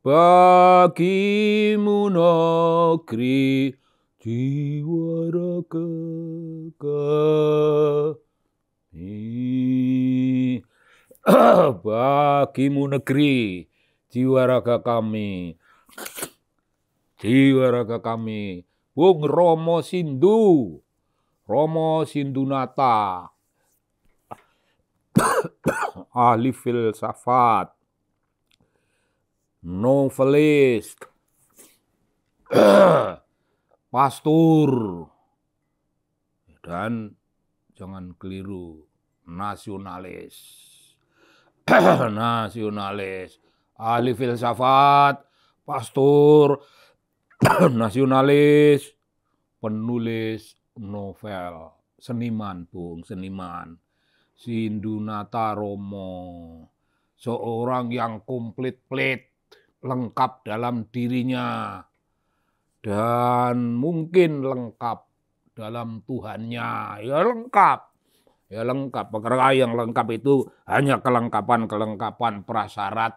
bagimu negeri jiwa raga kami. Bagimu negeri jiwa raga kami. Jiwa raga kami. Bung Romo Sindunata, ahli filsafat, novelis, pastor, dan jangan keliru, nasionalis. Nasionalis, ahli filsafat, pastor, nasionalis, penulis novel, seniman, Bung, seniman. Sindunata Romo, seorang yang komplit-plit, lengkap dalam dirinya, dan mungkin lengkap dalam Tuhannya. Ya lengkap. Karena yang lengkap itu hanya kelengkapan prasyarat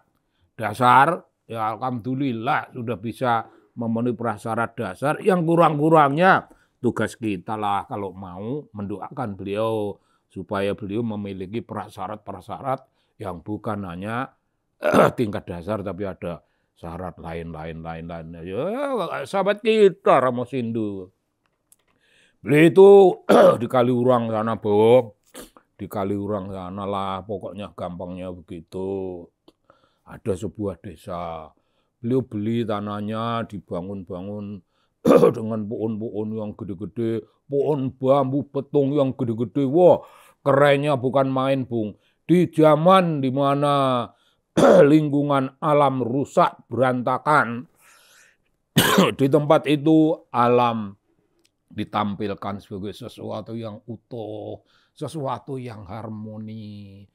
dasar. Ya alhamdulillah sudah bisa memenuhi prasyarat dasar. Yang kurang-kurangnya tugas kita lah kalau mau mendoakan beliau supaya beliau memiliki prasyarat-prasyarat yang bukan hanya tingkat dasar tapi ada syarat lain. Ya, sahabat kita Romo Sindu. Beliau itu di Kaliurang sana, Bung. Di Kaliurang sana lah, pokoknya gampangnya begitu. Ada sebuah desa. Beliau beli tanahnya, dibangun-bangun dengan pohon-pohon yang gede-gede, pohon bambu petung yang gede-gede. Wah, kerennya bukan main, Bung. Di zaman di mana lingkungan alam rusak berantakan, di tempat itu alam ditampilkan sebagai sesuatu yang utuh, sesuatu yang harmoni.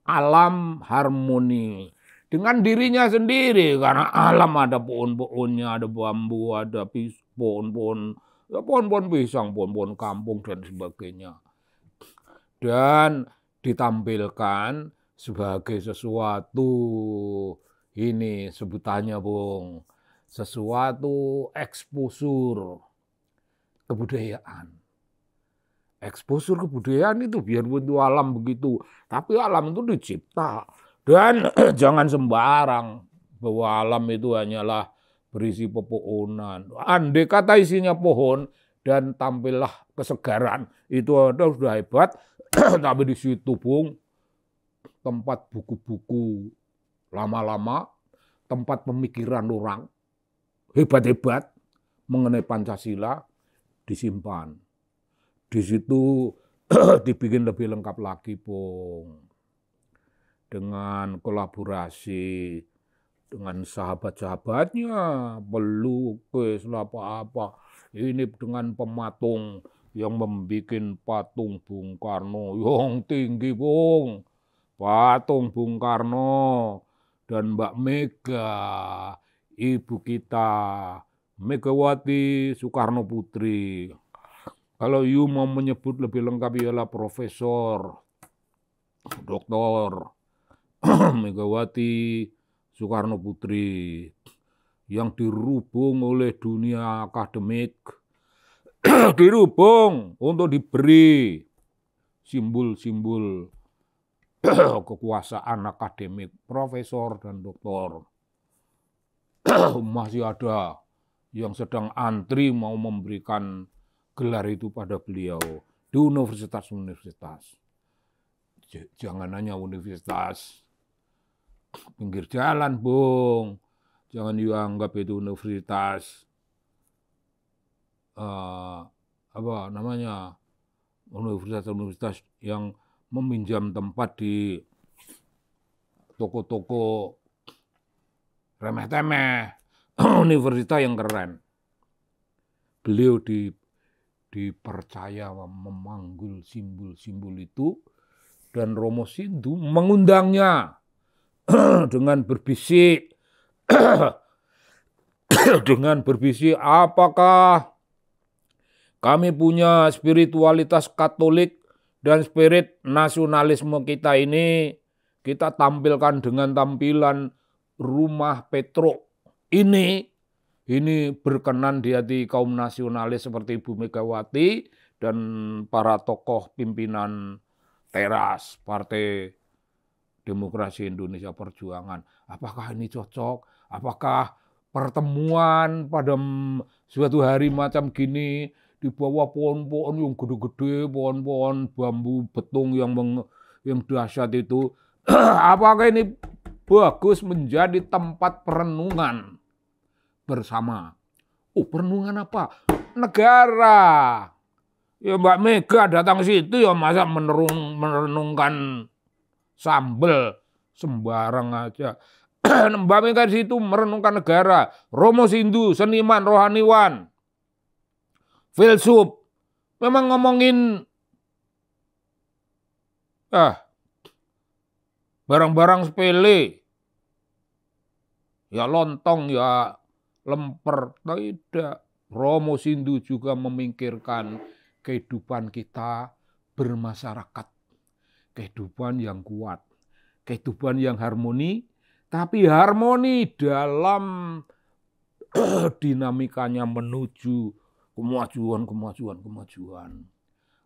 Alam harmoni dengan dirinya sendiri, karena alam ada pohon-pohonnya, ada bambu, ada pohon-pohon pisang, pohon-pohon kampung dan sebagainya. Dan ditampilkan sebagai sesuatu, ini sebutannya, Bung, sesuatu eksposur kebudayaan. Eksposur kebudayaan itu biarpun itu alam begitu, tapi alam itu dicipta. Dan jangan sembarang bahwa alam itu hanyalah berisi pepohonan. Andai kata isinya pohon dan tampillah kesegaran, itu sudah hebat. Tapi di situ, Bung, tempat buku-buku lama-lama, tempat pemikiran orang hebat-hebat mengenai Pancasila disimpan. Di situ dibikin lebih lengkap lagi, Bung. Dengan kolaborasi dengan sahabat-sahabatnya, pelukis apa-apa. Ini dengan pematung yang membuat patung Bung Karno yang tinggi, Bung. Patung Bung Karno dan Mbak Mega, ibu kita, Megawati Soekarno Putri. Kalau you mau menyebut lebih lengkap ialah Profesor Dr. Megawati Soekarno Putri yang dirubung oleh dunia akademik, dirubung untuk diberi simbol-simbol kekuasaan akademik, profesor dan doktor. Masih ada yang sedang antri mau memberikan gelar itu pada beliau di universitas-universitas. Jangan hanya universitas pinggir jalan, Bung. Jangan dianggap itu universitas universitas-universitas yang meminjam tempat di toko-toko remeh-temeh. Universitas yang keren. Beliau dipercaya memanggul simbol-simbol itu, dan Romo Sindu mengundangnya dengan berbisik, apakah kami punya spiritualitas Katolik dan spirit nasionalisme kita ini kita tampilkan dengan tampilan rumah Petro ini berkenan di hati kaum nasionalis seperti Ibu Megawati dan para tokoh pimpinan teras Partai Demokrasi Indonesia Perjuangan. Apakah ini cocok? Apakah pertemuan pada suatu hari macam gini di bawah pohon-pohon yang gede-gede, pohon-pohon bambu betung yang dahsyat itu, apakah ini bagus menjadi tempat perenungan bersama? Oh, perenungan apa? Negara. Ya Mbak Mega datang situ ya masa merenungkan sambel sembarang aja. Mbak Mega di situ merenungkan negara. Romo Sindu, seniman, rohaniwan, filsuf, memang ngomongin barang-barang sepele. Ya lontong, ya lemper. Tidak. Romo Sindu juga memikirkan kehidupan kita bermasyarakat. Kehidupan yang kuat. Kehidupan yang harmoni. Tapi harmoni dalam dinamikanya menuju kemajuan.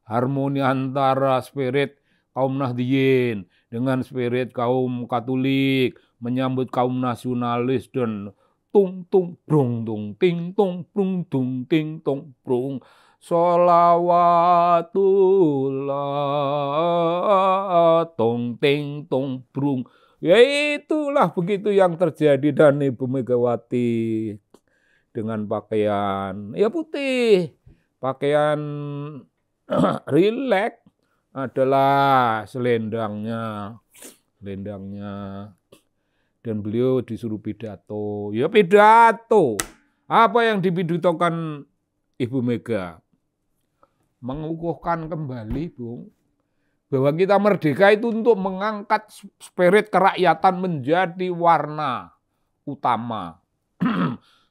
Harmoni antara spirit kaum Nahdliyin dengan spirit kaum Katolik, menyambut kaum nasionalis dan tung tung brung tung ting tung brung tung ting tung brung sholawatullah tung ting tung brung. Ya itulah begitu yang terjadi, dan Ibu Megawati dengan pakaian ya putih, pakaian rileks adalah selendangnya, dan beliau disuruh pidato. Ya pidato. Apa yang dipidatokan Ibu Mega? Mengukuhkan kembali, Bung, bahwa kita merdeka itu untuk mengangkat spirit kerakyatan menjadi warna utama.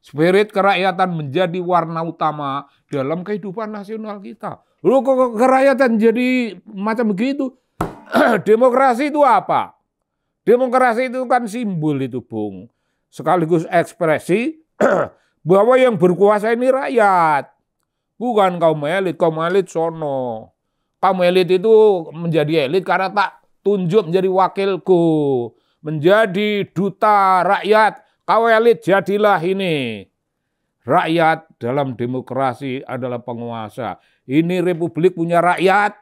Spirit kerakyatan menjadi warna utama dalam kehidupan nasional kita. Loh, kok kerakyatan jadi macam begitu? Demokrasi itu apa? Demokrasi itu kan simbol itu, Bung. Sekaligus ekspresi bahwa yang berkuasa ini rakyat. Bukan kaum elit. Kaum elit sono. Kaum elit itu menjadi elit karena tak tunjuk menjadi wakilku, menjadi duta rakyat. Kau elit jadilah ini. Rakyat dalam demokrasi adalah penguasa. Ini republik punya rakyat.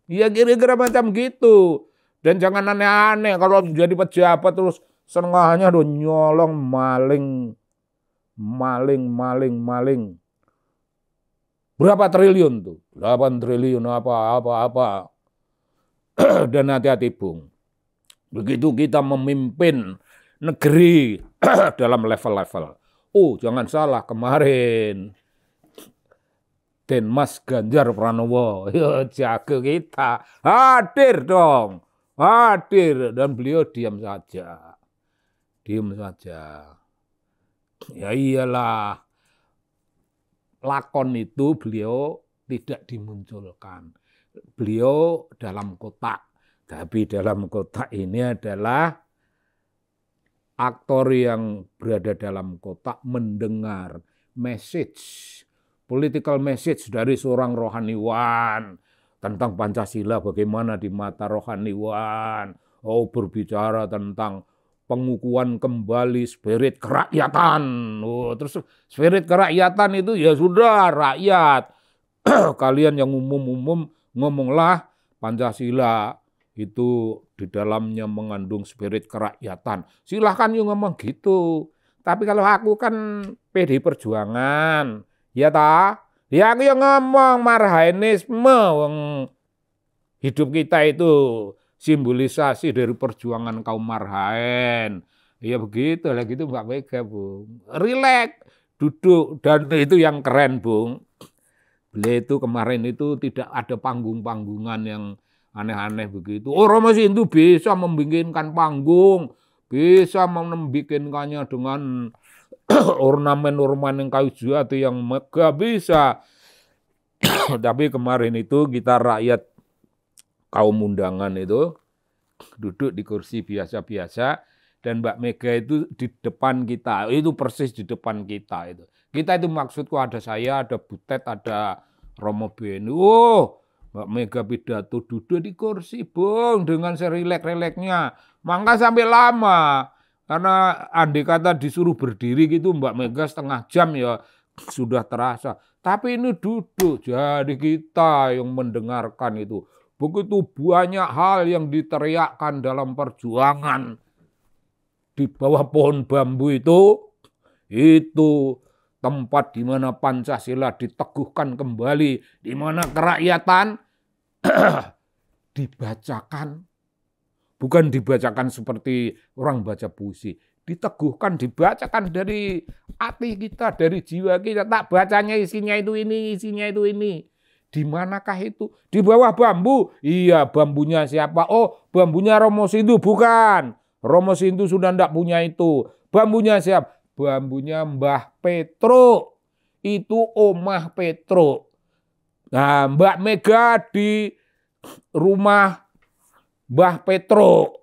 Ya kira-kira macam gitu. Dan jangan aneh-aneh kalau menjadi pejabat terus setengahnya do nyolong, maling. Berapa triliun tuh? 8 triliun apa. Dan hati-hati, Bung. Begitu kita memimpin negeri dalam level-level. Oh, jangan salah, kemarin Denmas Ganjar Pranowo, jago kita, hadir dong. Hadir, dan beliau diam saja. Ya iyalah. Lakon itu beliau tidak dimunculkan. Beliau dalam kotak. Tapi dalam kotak ini adalah aktor yang berada dalam kotak mendengar message, political message dari seorang rohaniwan tentang Pancasila, bagaimana di mata rohaniwan. Oh, berbicara tentang pengukuhan kembali spirit kerakyatan. Oh, terus spirit kerakyatan itu ya sudah rakyat. Kalian yang umum-umum ngomonglah Pancasila itu di dalamnya mengandung spirit kerakyatan. Silahkan you ngomong gitu. Tapi kalau aku kan PD Perjuangan, ya ta? Ya aku yang ngomong marhainisme. Hidup kita itu simbolisasi dari perjuangan kaum marhaen. Ya begitu lah gitu Mbak Mega, Bung. Rileks, duduk, dan itu yang keren, Bung. Beliau itu kemarin itu tidak ada panggung-panggungan yang aneh-aneh begitu. Oh, Romo Sindu bisa membikinkan panggung, bisa membikinkannya dengan ornamen-ornamen yang kayu jati yang megah, bisa. Tapi kemarin itu kita rakyat kaum undangan itu duduk di kursi biasa-biasa, dan Mbak Mega itu di depan kita, itu persis di depan kita itu. Kita itu maksudku ada saya, ada Butet, ada Romo Beni. Oh, Mbak Mega pidato duduk di kursi, Bung, dengan serilek-rileknya. Maka sampai lama, karena andai kata disuruh berdiri gitu Mbak Mega setengah jam ya sudah terasa. Tapi ini duduk, jadi kita yang mendengarkan itu. Begitu banyak hal yang diteriakkan dalam perjuangan di bawah pohon bambu itu tempat di mana Pancasila diteguhkan kembali, di mana kerakyatan dibacakan, bukan dibacakan seperti orang baca puisi, diteguhkan, dibacakan dari hati kita, dari jiwa kita. Tak bacanya isinya itu ini, isinya itu ini. Di manakah itu? Di bawah bambu. Iya, bambunya siapa? Oh, bambunya Romo Sindu. Bukan. Romo Sindu sudah tidak punya itu. Bambunya siapa? Bambunya Mbah Petro. Itu Omah Petro. Nah, Mbak Mega di rumah Mbah Petro.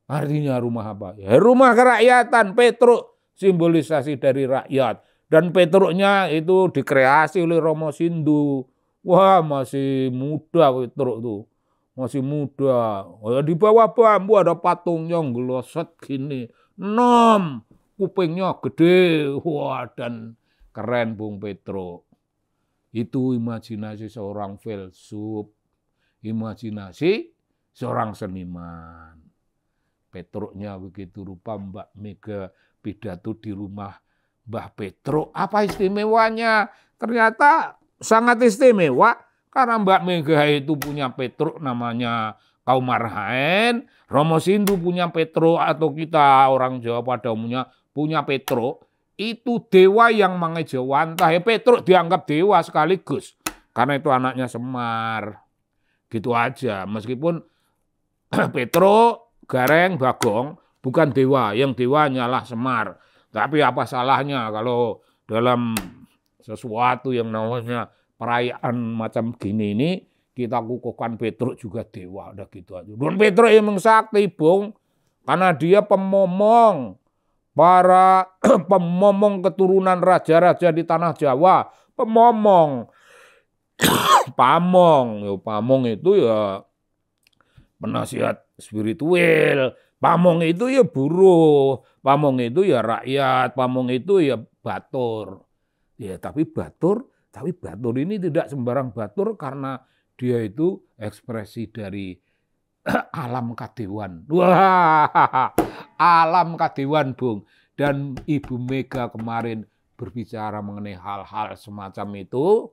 Artinya rumah apa? Ya, rumah kerakyatan. Petro simbolisasi dari rakyat. Dan Petruknya itu dikreasi oleh Romo Sindu. Wah, masih muda Petruk tuh. Masih muda. Oh, di bawah bambu ada patungnya ngeloset gini. 6. Kupingnya gede. Wah, dan keren Bung Petruk. Itu imajinasi seorang filsuf. Imajinasi seorang seniman. Petruknya begitu rupa, Mbak Mega pidato di rumah Mbah Petruk. Apa istimewanya? Ternyata sangat istimewa karena Mbak Mega itu punya Petruk namanya kaum Marhaen, Romo Sindu punya Petruk atau kita orang Jawa pada umumnya punya Petruk, itu dewa yang mengejawantah. Petruk dianggap dewa sekaligus karena itu anaknya Semar. Gitu aja, meskipun Petruk, Gareng, Bagong bukan dewa, yang dewa hanyalah Semar. Tapi apa salahnya kalau dalam sesuatu yang namanya perayaan macam gini ini kita kukuhkan Petruk juga dewa, udah gitu aja. Dan Petruk emang sakti, Bung, karena dia pemomong para pemomong keturunan raja-raja di tanah Jawa, pemomong. Pamong itu ya penasihat spiritual, pamong itu ya buruh, pamong itu ya rakyat, pamong itu ya batur. Ya, tapi batur ini tidak sembarang batur karena dia itu ekspresi dari alam kadewan. Wah, alam kadewan, Bung. Dan Ibu Mega kemarin berbicara mengenai hal-hal semacam itu.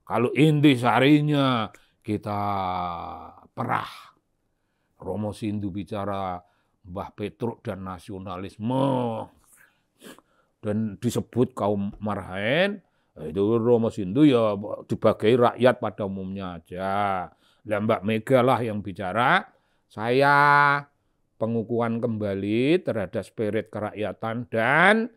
Kalau intisarinya kita perah. Romo Sindu bicara Mbah Petruk dan nasionalisme. Dan disebut kaum Marhaen, itu Romo Sindu ya dibagai rakyat pada umumnya aja. Lah Mbak Mega lah yang bicara, saya pengukuhan kembali terhadap spirit kerakyatan dan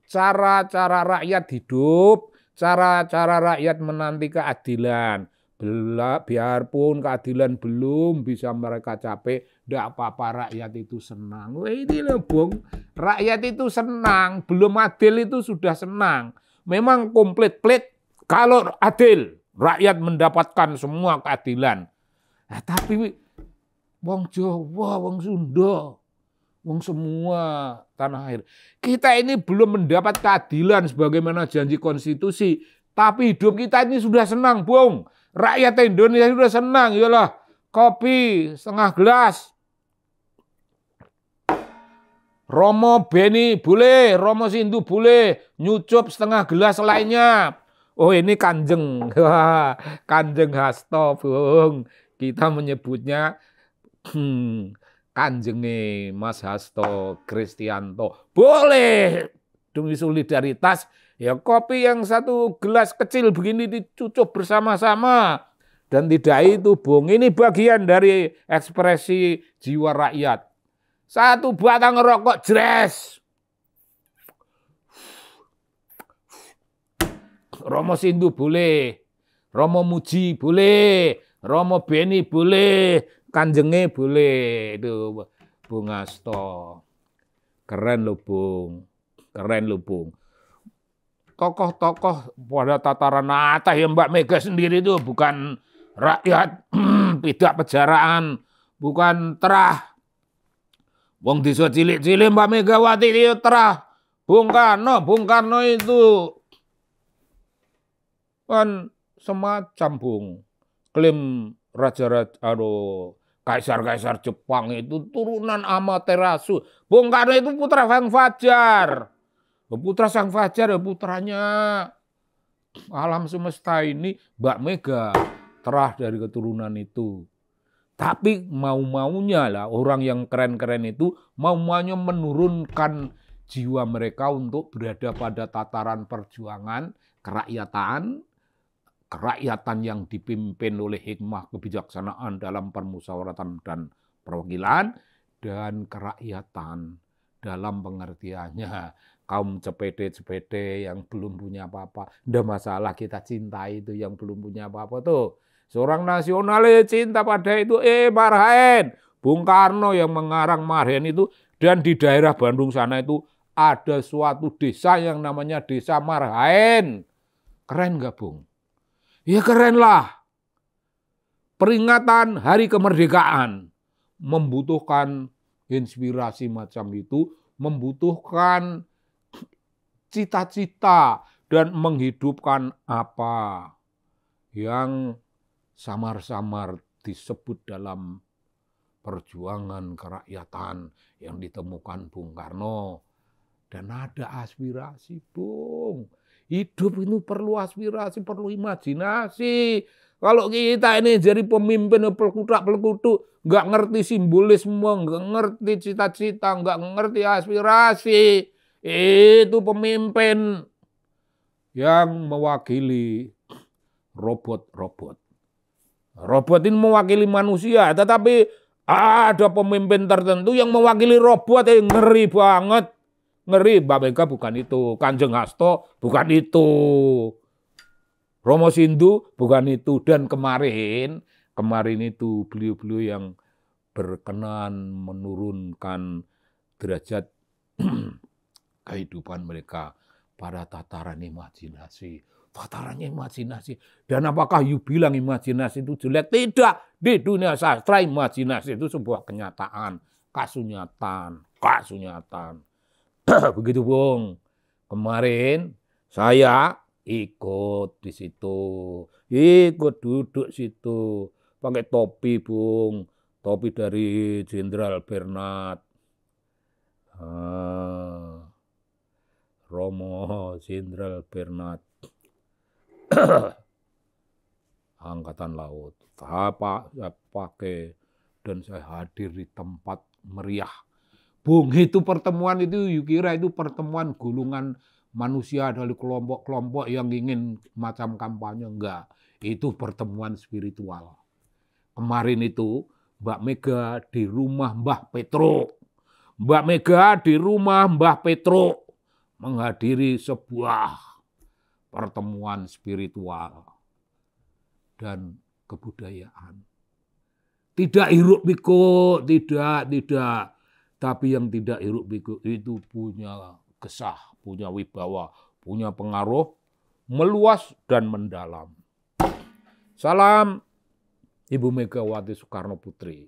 cara-cara rakyat hidup, cara-cara rakyat menanti keadilan. Biarpun keadilan belum bisa mereka capai, tidak apa-apa, rakyat itu senang. Wah, ini loh Bung, rakyat itu senang, belum adil itu sudah senang. Memang komplit-plit kalau adil, rakyat mendapatkan semua keadilan. Nah, tapi wong Jawa, wong Sunda, wong semua tanah air, kita ini belum mendapat keadilan sebagaimana janji konstitusi, tapi hidup kita ini sudah senang, Bung. Rakyat Indonesia sudah senang, yalah, kopi setengah gelas. Romo Beni boleh, Romo Sindu boleh, nyucup setengah gelas lainnya. Oh ini kanjeng, kanjeng Hasto, Bung. Kita menyebutnya kanjenge Mas Hasto Kristianto. Boleh, demi solidaritas. Ya kopi yang satu gelas kecil begini dicucup bersama-sama. Dan tidak itu, Bung. Ini bagian dari ekspresi jiwa rakyat. Satu batang rokok jres. Romo Sindu boleh. Romo Muji boleh. Romo Beni boleh. Kanjenge boleh. Itu Bung Hasto. Keren loh Bung, keren loh Bung. Tokoh-tokoh pada tataran atas ya Mbak Mega sendiri itu bukan rakyat, tidak pejaraan, bukan terah. Wong desa cilik-cilik Mbak Megawati itu terah. Bung Karno itu kan semacam Bung. Klaim raja-raja, kaisar-kaisar Jepang itu turunan Amaterasu. Bung Karno itu putra Sang Fajar. Putra Sang Fajar ya putranya alam semesta ini Mbak Mega terah dari keturunan itu. Tapi mau-maunya lah orang yang keren-keren itu mau-maunya menurunkan jiwa mereka untuk berada pada tataran perjuangan kerakyatan yang dipimpin oleh hikmah kebijaksanaan dalam permusyawaratan dan perwakilan dan kerakyatan dalam pengertiannya kaum cepede-cepede yang belum punya apa-apa. Nggak masalah kita cintai itu yang belum punya apa-apa tuh. Seorang nasionalis cinta pada itu, Marhaen. Bung Karno yang mengarang Marhaen itu, dan di daerah Bandung sana itu ada suatu desa yang namanya Desa Marhaen. Keren nggak Bung? Ya keren lah. Peringatan Hari Kemerdekaan membutuhkan inspirasi macam itu, membutuhkan cita-cita dan menghidupkan apa yang samar-samar disebut dalam perjuangan kerakyatan yang ditemukan Bung Karno. Dan ada aspirasi, Bung. Hidup itu perlu aspirasi, perlu imajinasi. Kalau kita ini jadi pemimpin pelekutak-pelekutuk, nggak ngerti simbolisme, nggak ngerti cita-cita, nggak ngerti aspirasi, itu pemimpin yang mewakili robot-robot. Robot ini mewakili manusia, tetapi ada pemimpin tertentu yang mewakili robot yang ngeri banget. Ngeri, Mbak Mega bukan itu, Kanjeng Hasto bukan itu, Romo Sindu bukan itu, dan kemarin itu beliau-beliau yang berkenan menurunkan derajat kehidupan mereka pada tataran imajinasi. Tatarannya imajinasi. Dan apakah you bilang imajinasi itu jelek? Tidak. Di dunia sastra imajinasi itu sebuah kenyataan. Kasunyatan. Begitu Bung. Kemarin saya ikut di situ. Ikut duduk situ. Pakai topi Bung. Topi dari Jenderal Bernard. Romo Jenderal Bernard. Angkatan Laut. Saya pakai dan saya hadir di tempat meriah. Bung, itu pertemuan itu, you kira itu pertemuan gulungan manusia dari kelompok-kelompok yang ingin macam kampanye? Enggak. Itu pertemuan spiritual. Kemarin itu Mbak Mega di rumah Mbah Petro. Mbak Mega di rumah Mbah Petro menghadiri sebuah pertemuan spiritual dan kebudayaan. Tidak hiruk pikuk, tidak. Tapi yang tidak hiruk pikuk itu punya kesah, punya wibawa, punya pengaruh meluas dan mendalam. Salam Ibu Megawati Soekarno Putri.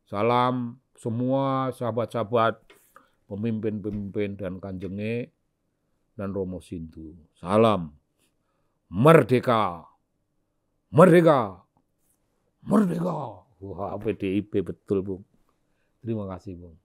Salam semua sahabat-sahabat, pemimpin-pemimpin dan kanjenge dan Romo Sindu. Salam merdeka. Merdeka. Merdeka. Wah, PDIP betul, Bung. Terima kasih, Bung.